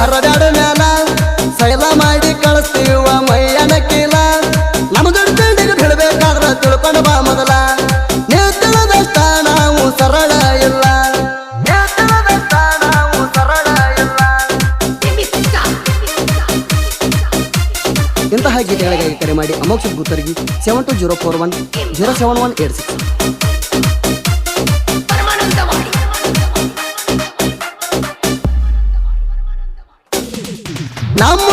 ಹರದಾಡ ಮ್ಯಾಲ ಸೈಲ ಮಾಡಿ ಕಳಿಸ್ತೀವ ಮೈಯನ ಕೀಲ ನಮ್ಮ ದೊಡ್ಡ ತಿಂಡಿಗೆ ಬಿಡ್ಬೇಕಾದ್ರ ತಿಳ್ಕೊಂಡು ಬಾ ಮೊದಲ ನೀವು ತಿಳಿದಷ್ಟ ನಾವು ಸರಳ ಇಲ್ಲ ಇಂತಹ ಗೀತೆಗಳಿಗಾಗಿ ಕರೆ ಮಾಡಿ ಅಮೋಕ್ಷ ಗುತ್ತರ್ಗಿ 7204107186 ನಮ್ಮ